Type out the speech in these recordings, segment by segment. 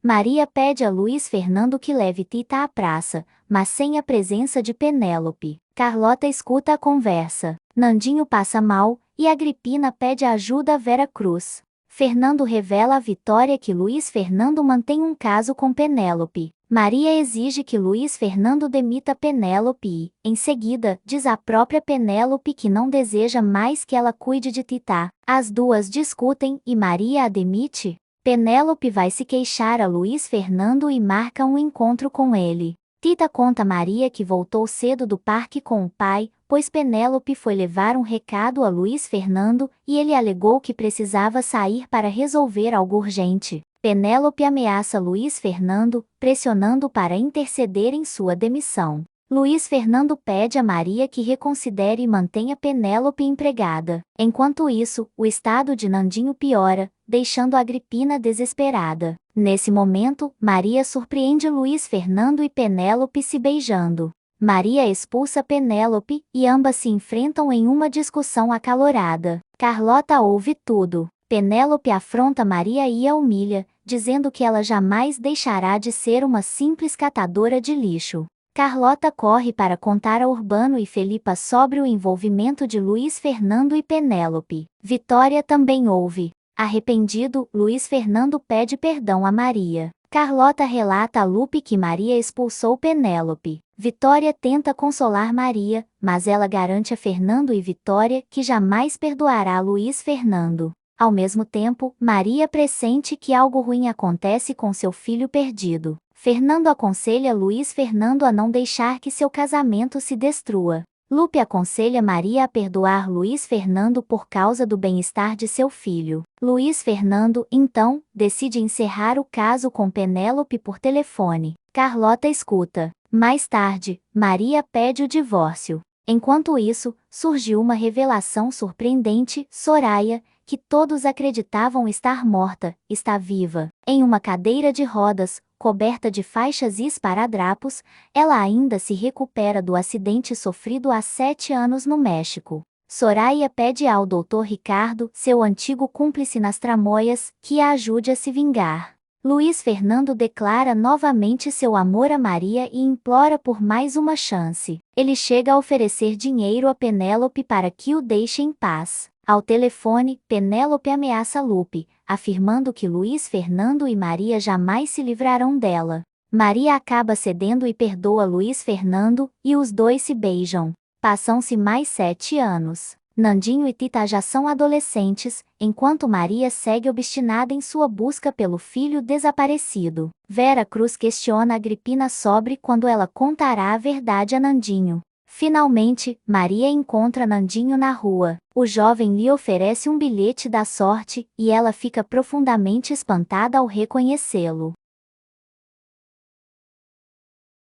Maria pede a Luiz Fernando que leve Tita à praça, mas sem a presença de Penélope. Carlota escuta a conversa. Nandinho passa mal, e Agripina pede ajuda a Vera Cruz. Fernando revela a Vitória que Luiz Fernando mantém um caso com Penélope. Maria exige que Luiz Fernando demita Penélope e, em seguida, diz à própria Penélope que não deseja mais que ela cuide de Tita. As duas discutem e Maria a demite. Penélope vai se queixar a Luiz Fernando e marca um encontro com ele. Tita conta a Maria que voltou cedo do parque com o pai, pois Penélope foi levar um recado a Luiz Fernando e ele alegou que precisava sair para resolver algo urgente. Penélope ameaça Luiz Fernando, pressionando para interceder em sua demissão. Luiz Fernando pede a Maria que reconsidere e mantenha Penélope empregada. Enquanto isso, o estado de Nandinho piora, deixando Agripina desesperada. Nesse momento, Maria surpreende Luiz Fernando e Penélope se beijando. Maria expulsa Penélope e ambas se enfrentam em uma discussão acalorada. Carlota ouve tudo. Penélope afronta Maria e a humilha, dizendo que ela jamais deixará de ser uma simples catadora de lixo. Carlota corre para contar a Urbano e Felipa sobre o envolvimento de Luiz Fernando e Penélope. Vitória também ouve. Arrependido, Luiz Fernando pede perdão a Maria. Carlota relata a Lupe que Maria expulsou Penélope. Vitória tenta consolar Maria, mas ela garante a Fernando e Vitória que jamais perdoará Luiz Fernando. Ao mesmo tempo, Maria pressente que algo ruim acontece com seu filho perdido. Fernando aconselha Luiz Fernando a não deixar que seu casamento se destrua. Lupe aconselha Maria a perdoar Luiz Fernando por causa do bem-estar de seu filho. Luiz Fernando, então, decide encerrar o caso com Penélope por telefone. Carlota escuta. Mais tarde, Maria pede o divórcio. Enquanto isso, surgiu uma revelação surpreendente: Soraya, que todos acreditavam estar morta, está viva. Em uma cadeira de rodas, coberta de faixas e esparadrapos, ela ainda se recupera do acidente sofrido há 7 anos no México. Soraya pede ao Dr. Ricardo, seu antigo cúmplice nas tramóias, que a ajude a se vingar. Luiz Fernando declara novamente seu amor a Maria e implora por mais uma chance. Ele chega a oferecer dinheiro a Penélope para que o deixe em paz. Ao telefone, Penélope ameaça Lupe, afirmando que Luiz Fernando e Maria jamais se livrarão dela. Maria acaba cedendo e perdoa Luiz Fernando, e os dois se beijam. Passam-se mais 7 anos. Nandinho e Tita já são adolescentes, enquanto Maria segue obstinada em sua busca pelo filho desaparecido. Vera Cruz questiona Agripina sobre quando ela contará a verdade a Nandinho. Finalmente, Maria encontra Nandinho na rua. O jovem lhe oferece um bilhete da sorte, e ela fica profundamente espantada ao reconhecê-lo.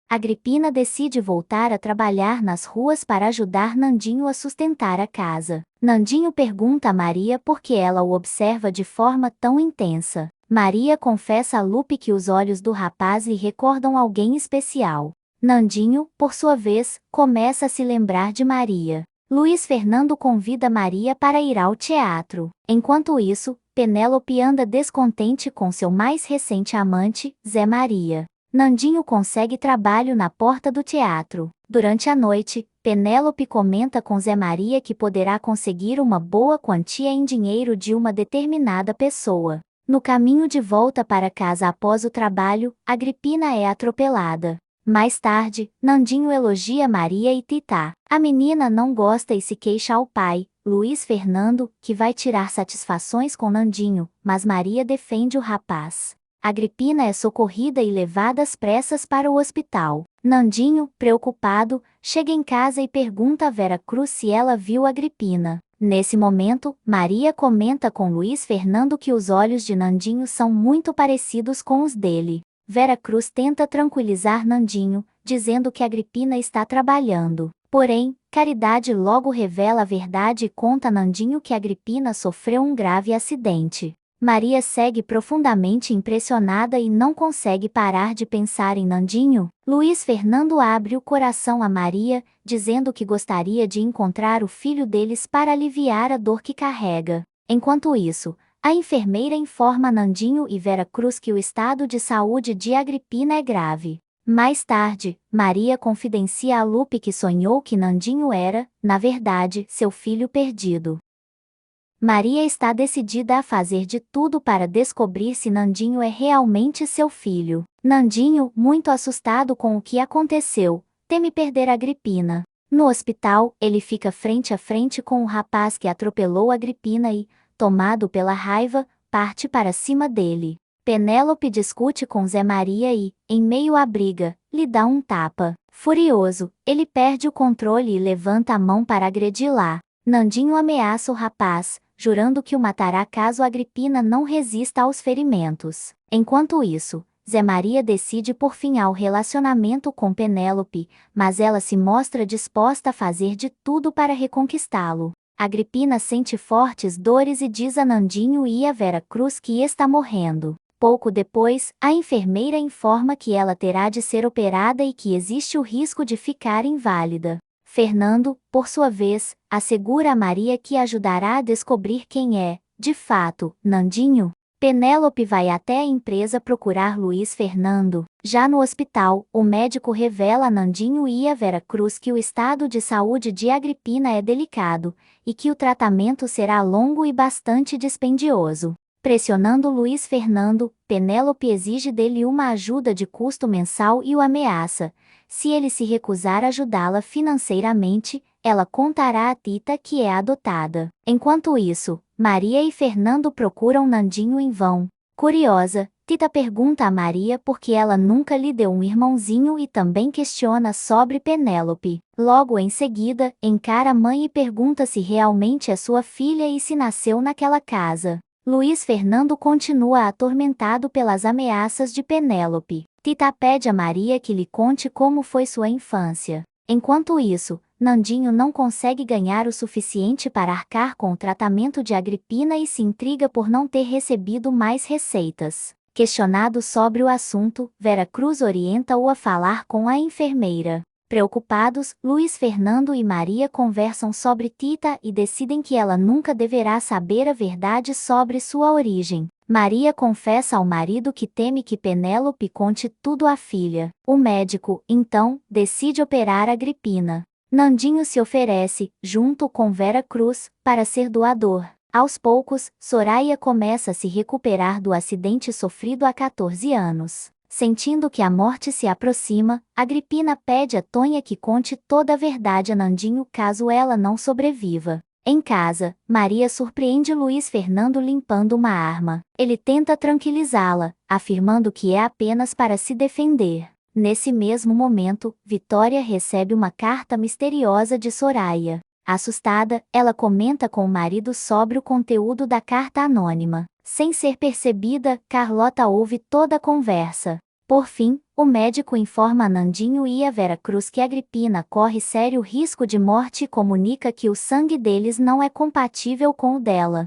Agripina decide voltar a trabalhar nas ruas para ajudar Nandinho a sustentar a casa. Nandinho pergunta a Maria por que ela o observa de forma tão intensa. Maria confessa a Lupe que os olhos do rapaz lhe recordam alguém especial. Nandinho, por sua vez, começa a se lembrar de Maria. Luiz Fernando convida Maria para ir ao teatro. Enquanto isso, Penélope anda descontente com seu mais recente amante, Zé Maria. Nandinho consegue trabalho na porta do teatro. Durante a noite, Penélope comenta com Zé Maria que poderá conseguir uma boa quantia em dinheiro de uma determinada pessoa. No caminho de volta para casa após o trabalho, Agripina é atropelada. Mais tarde, Nandinho elogia Maria e Tita. A menina não gosta e se queixa ao pai, Luiz Fernando, que vai tirar satisfações com Nandinho, mas Maria defende o rapaz. Agripina é socorrida e levada às pressas para o hospital. Nandinho, preocupado, chega em casa e pergunta a Vera Cruz se ela viu Agripina. Nesse momento, Maria comenta com Luiz Fernando que os olhos de Nandinho são muito parecidos com os dele. Vera Cruz tenta tranquilizar Nandinho, dizendo que Agripina está trabalhando. Porém, Caridade logo revela a verdade e conta a Nandinho que Agripina sofreu um grave acidente. Maria segue profundamente impressionada e não consegue parar de pensar em Nandinho. Luiz Fernando abre o coração a Maria, dizendo que gostaria de encontrar o filho deles para aliviar a dor que carrega. Enquanto isso, A enfermeira informa Nandinho e Vera Cruz que o estado de saúde de Agripina é grave. Mais tarde, Maria confidencia a Lupe que sonhou que Nandinho era, na verdade, seu filho perdido. Maria está decidida a fazer de tudo para descobrir se Nandinho é realmente seu filho. Nandinho, muito assustado com o que aconteceu, teme perder Agripina. No hospital, ele fica frente a frente com o rapaz que atropelou Agripina e, tomado pela raiva, parte para cima dele. Penélope discute com Zé Maria e, em meio à briga, lhe dá um tapa. Furioso, ele perde o controle e levanta a mão para agredi-la. Nandinho ameaça o rapaz, jurando que o matará caso Agripina não resista aos ferimentos. Enquanto isso, Zé Maria decide por fim ao relacionamento com Penélope, mas ela se mostra disposta a fazer de tudo para reconquistá-lo. Agripina sente fortes dores e diz a Nandinho e a Vera Cruz que está morrendo. Pouco depois, a enfermeira informa que ela terá de ser operada e que existe o risco de ficar inválida. Fernando, por sua vez, assegura a Maria que ajudará a descobrir quem é, de fato, Nandinho. Penélope vai até a empresa procurar Luiz Fernando. Já no hospital, o médico revela a Nandinho e a Vera Cruz que o estado de saúde de Agripina é delicado, e que o tratamento será longo e bastante dispendioso. Pressionando Luiz Fernando, Penélope exige dele uma ajuda de custo mensal e o ameaça. Se ele se recusar a ajudá-la financeiramente, ela contará a Tita que é adotada. Enquanto isso, Maria e Fernando procuram Nandinho em vão. Curiosa, Tita pergunta a Maria por que ela nunca lhe deu um irmãozinho e também questiona sobre Penélope. Logo em seguida, encara a mãe e pergunta se realmente é sua filha e se nasceu naquela casa. Luiz Fernando continua atormentado pelas ameaças de Penélope. Tita pede a Maria que lhe conte como foi sua infância. Enquanto isso, Nandinho não consegue ganhar o suficiente para arcar com o tratamento de Agripina e se intriga por não ter recebido mais receitas. Questionado sobre o assunto, Vera Cruz orienta-o a falar com a enfermeira. Preocupados, Luiz Fernando e Maria conversam sobre Tita e decidem que ela nunca deverá saber a verdade sobre sua origem. Maria confessa ao marido que teme que Penélope conte tudo à filha. O médico, então, decide operar Agripina. Nandinho se oferece, junto com Vera Cruz, para ser doador. Aos poucos, Soraya começa a se recuperar do acidente sofrido há 14 anos. Sentindo que a morte se aproxima, Agripina pede a Tonha que conte toda a verdade a Nandinho caso ela não sobreviva. Em casa, Maria surpreende Luiz Fernando limpando uma arma. Ele tenta tranquilizá-la, afirmando que é apenas para se defender. Nesse mesmo momento, Vitória recebe uma carta misteriosa de Soraya. Assustada, ela comenta com o marido sobre o conteúdo da carta anônima. Sem ser percebida, Carlota ouve toda a conversa. Por fim, o médico informa a Nandinho e a Vera Cruz que Agripina corre sério risco de morte e comunica que o sangue deles não é compatível com o dela.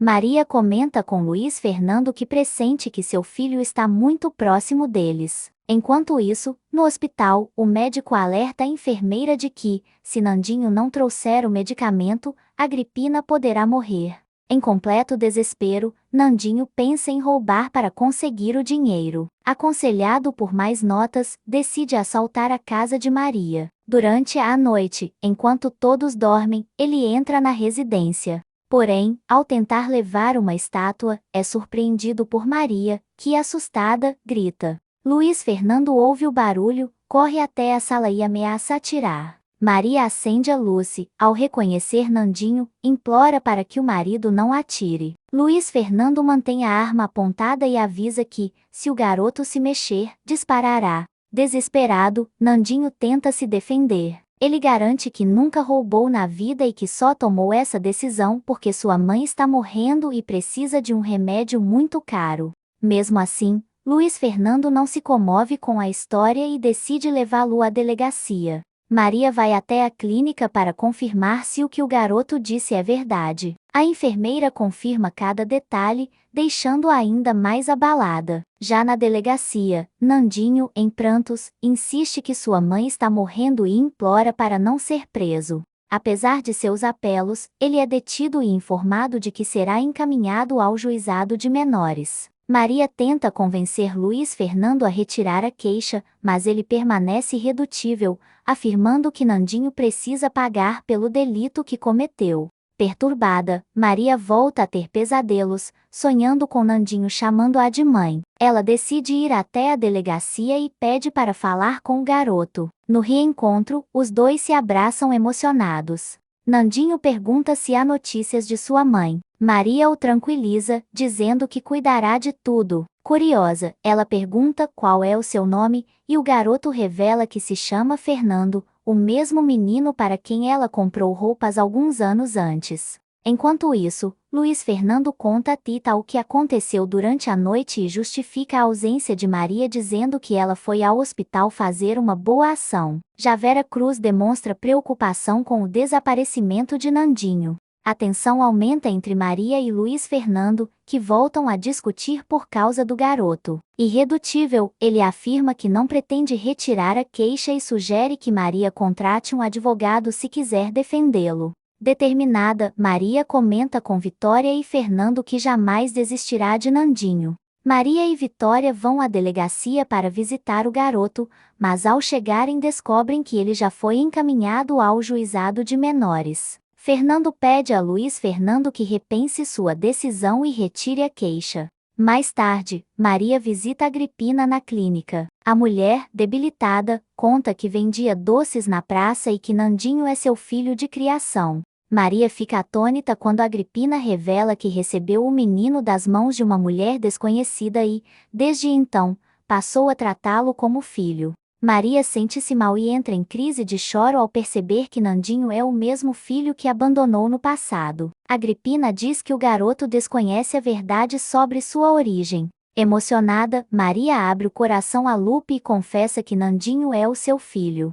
Maria comenta com Luiz Fernando que pressente que seu filho está muito próximo deles. Enquanto isso, no hospital, o médico alerta a enfermeira de que, se Nandinho não trouxer o medicamento, Agripina poderá morrer. Em completo desespero, Nandinho pensa em roubar para conseguir o dinheiro. Aconselhado por mais notas, decide assaltar a casa de Maria. Durante a noite, enquanto todos dormem, ele entra na residência. Porém, ao tentar levar uma estátua, é surpreendido por Maria, que, assustada, grita. Luiz Fernando ouve o barulho, corre até a sala e ameaça atirar. Maria acende a luz, ao reconhecer Nandinho, implora para que o marido não atire. Luiz Fernando mantém a arma apontada e avisa que, se o garoto se mexer, disparará. Desesperado, Nandinho tenta se defender. Ele garante que nunca roubou na vida e que só tomou essa decisão porque sua mãe está morrendo e precisa de um remédio muito caro. Mesmo assim, Luiz Fernando não se comove com a história e decide levá-lo à delegacia. Maria vai até a clínica para confirmar se o que o garoto disse é verdade. A enfermeira confirma cada detalhe, deixando-a ainda mais abalada. Já na delegacia, Nandinho, em prantos, insiste que sua mãe está morrendo e implora para não ser preso. Apesar de seus apelos, ele é detido e informado de que será encaminhado ao juizado de menores. Maria tenta convencer Luiz Fernando a retirar a queixa, mas ele permanece irredutível, afirmando que Nandinho precisa pagar pelo delito que cometeu. Perturbada, Maria volta a ter pesadelos, sonhando com Nandinho chamando-a de mãe. Ela decide ir até a delegacia e pede para falar com o garoto. No reencontro, os dois se abraçam emocionados. Nandinho pergunta se há notícias de sua mãe. Maria o tranquiliza, dizendo que cuidará de tudo. Curiosa, ela pergunta qual é o seu nome, e o garoto revela que se chama Fernando, o mesmo menino para quem ela comprou roupas alguns anos antes. Enquanto isso, Luiz Fernando conta a Tita o que aconteceu durante a noite e justifica a ausência de Maria dizendo que ela foi ao hospital fazer uma boa ação. Já Vera Cruz demonstra preocupação com o desaparecimento de Nandinho. A tensão aumenta entre Maria e Luiz Fernando, que voltam a discutir por causa do garoto. Irredutível, ele afirma que não pretende retirar a queixa e sugere que Maria contrate um advogado se quiser defendê-lo. Determinada, Maria comenta com Vitória e Fernando que jamais desistirá de Nandinho. Maria e Vitória vão à delegacia para visitar o garoto, mas ao chegarem descobrem que ele já foi encaminhado ao juizado de menores. Fernando pede a Luiz Fernando que repense sua decisão e retire a queixa. Mais tarde, Maria visita Agripina na clínica. A mulher, debilitada, conta que vendia doces na praça e que Nandinho é seu filho de criação. Maria fica atônita quando Agripina revela que recebeu o menino das mãos de uma mulher desconhecida e, desde então, passou a tratá-lo como filho. Maria sente-se mal e entra em crise de choro ao perceber que Nandinho é o mesmo filho que abandonou no passado. Agripina diz que o garoto desconhece a verdade sobre sua origem. Emocionada, Maria abre o coração a Lupe e confessa que Nandinho é o seu filho.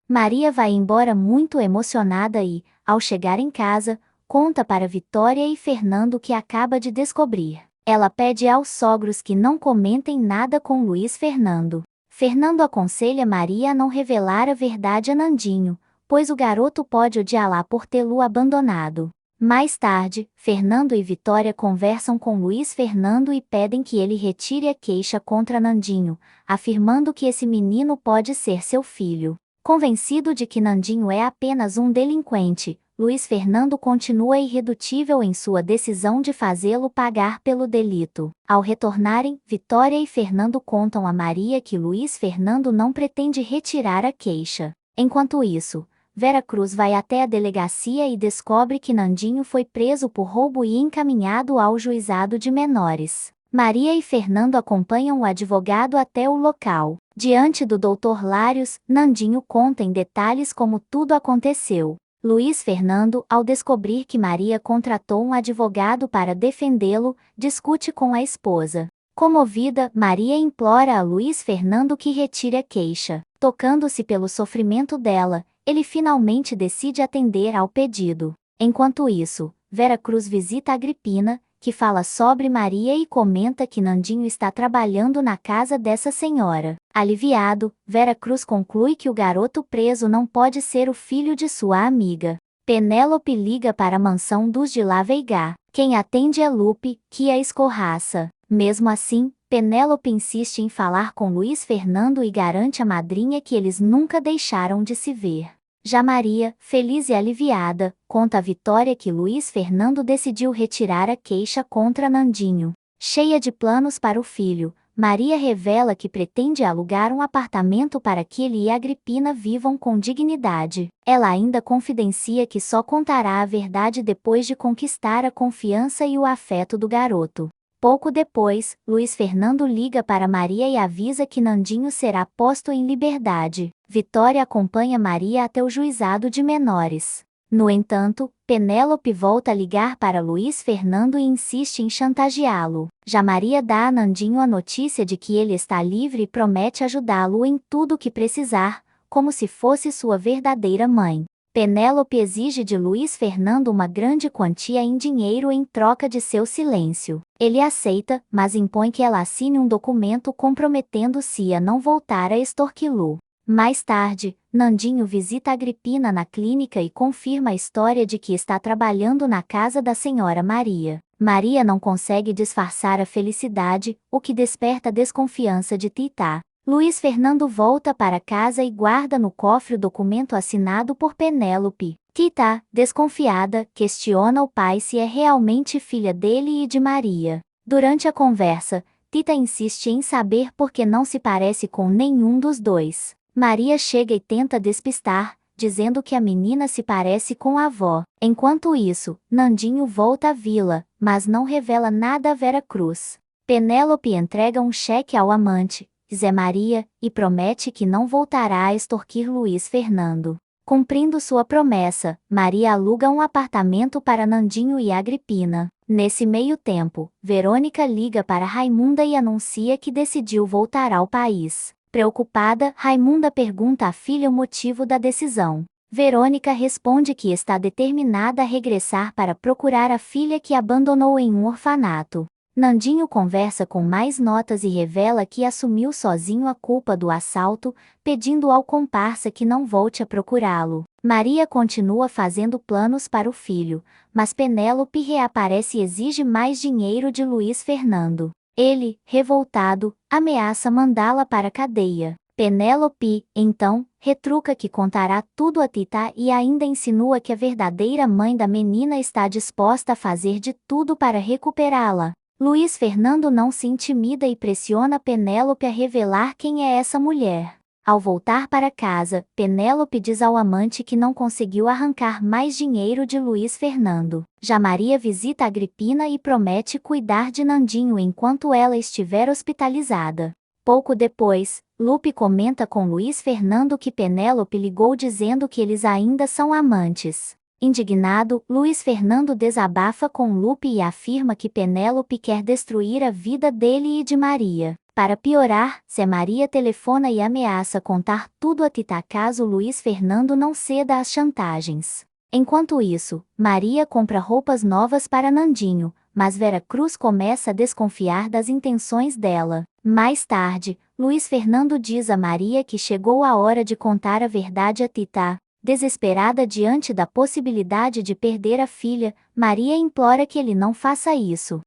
Maria vai embora muito emocionada e, ao chegar em casa, conta para Vitória e Fernando o que acaba de descobrir. Ela pede aos sogros que não comentem nada com Luiz Fernando. Fernando aconselha Maria a não revelar a verdade a Nandinho, pois o garoto pode odiá-la por tê-lo abandonado. Mais tarde, Fernando e Vitória conversam com Luiz Fernando e pedem que ele retire a queixa contra Nandinho, afirmando que esse menino pode ser seu filho. Convencido de que Nandinho é apenas um delinquente, Luiz Fernando continua irredutível em sua decisão de fazê-lo pagar pelo delito. Ao retornarem, Vitória e Fernando contam a Maria que Luiz Fernando não pretende retirar a queixa. Enquanto isso, Vera Cruz vai até a delegacia e descobre que Nandinho foi preso por roubo e encaminhado ao juizado de menores. Maria e Fernando acompanham o advogado até o local. Diante do Dr. Lários, Nandinho conta em detalhes como tudo aconteceu. Luiz Fernando, ao descobrir que Maria contratou um advogado para defendê-lo, discute com a esposa. Comovida, Maria implora a Luiz Fernando que retire a queixa. Tocando-se pelo sofrimento dela, ele finalmente decide atender ao pedido. Enquanto isso, Vera Cruz visita Agripina, que fala sobre Maria e comenta que Nandinho está trabalhando na casa dessa senhora. Aliviado, Vera Cruz conclui que o garoto preso não pode ser o filho de sua amiga. Penélope liga para a mansão dos de La Veiga. Quem atende é Lupe, que a escorraça. Mesmo assim, Penélope insiste em falar com Luiz Fernando e garante à madrinha que eles nunca deixaram de se ver. Já Maria, feliz e aliviada, conta a Vitória que Luiz Fernando decidiu retirar a queixa contra Nandinho. Cheia de planos para o filho, Maria revela que pretende alugar um apartamento para que ele e Agripina vivam com dignidade. Ela ainda confidencia que só contará a verdade depois de conquistar a confiança e o afeto do garoto. Pouco depois, Luiz Fernando liga para Maria e avisa que Nandinho será posto em liberdade. Vitória acompanha Maria até o juizado de menores. No entanto, Penélope volta a ligar para Luiz Fernando e insiste em chantageá-lo. Já Maria dá a Nandinho a notícia de que ele está livre e promete ajudá-lo em tudo o que precisar, como se fosse sua verdadeira mãe. Penélope exige de Luiz Fernando uma grande quantia em dinheiro em troca de seu silêncio. Ele aceita, mas impõe que ela assine um documento comprometendo-se a não voltar a extorquí-lo. Mais tarde, Nandinho visita Agripina na clínica e confirma a história de que está trabalhando na casa da senhora Maria. Maria não consegue disfarçar a felicidade, o que desperta a desconfiança de Tita. Luiz Fernando volta para casa e guarda no cofre o documento assinado por Penélope. Tita, desconfiada, questiona o pai se é realmente filha dele e de Maria. Durante a conversa, Tita insiste em saber por que não se parece com nenhum dos dois. Maria chega e tenta despistar, dizendo que a menina se parece com a avó. Enquanto isso, Nandinho volta à vila, mas não revela nada a Vera Cruz. Penélope entrega um cheque ao amante, Zé Maria, e promete que não voltará a extorquir Luiz Fernando. Cumprindo sua promessa, Maria aluga um apartamento para Nandinho e Agripina. Nesse meio tempo, Verônica liga para Raimunda e anuncia que decidiu voltar ao país. Preocupada, Raimunda pergunta à filha o motivo da decisão. Verônica responde que está determinada a regressar para procurar a filha que abandonou em um orfanato. Nandinho conversa com mais notas e revela que assumiu sozinho a culpa do assalto, pedindo ao comparsa que não volte a procurá-lo. Maria continua fazendo planos para o filho, mas Penélope reaparece e exige mais dinheiro de Luiz Fernando. Ele, revoltado, ameaça mandá-la para a cadeia. Penélope, então, retruca que contará tudo a Tita e ainda insinua que a verdadeira mãe da menina está disposta a fazer de tudo para recuperá-la. Luiz Fernando não se intimida e pressiona Penélope a revelar quem é essa mulher. Ao voltar para casa, Penélope diz ao amante que não conseguiu arrancar mais dinheiro de Luiz Fernando. Já Maria visita Agripina e promete cuidar de Nandinho enquanto ela estiver hospitalizada. Pouco depois, Lupe comenta com Luiz Fernando que Penélope ligou dizendo que eles ainda são amantes. Indignado, Luiz Fernando desabafa com Lupe e afirma que Penélope quer destruir a vida dele e de Maria. Para piorar, Zé Maria telefona e ameaça contar tudo a Tita caso Luiz Fernando não ceda às chantagens. Enquanto isso, Maria compra roupas novas para Nandinho, mas Vera Cruz começa a desconfiar das intenções dela. Mais tarde, Luiz Fernando diz a Maria que chegou a hora de contar a verdade a Tita. Desesperada diante da possibilidade de perder a filha, Maria implora que ele não faça isso.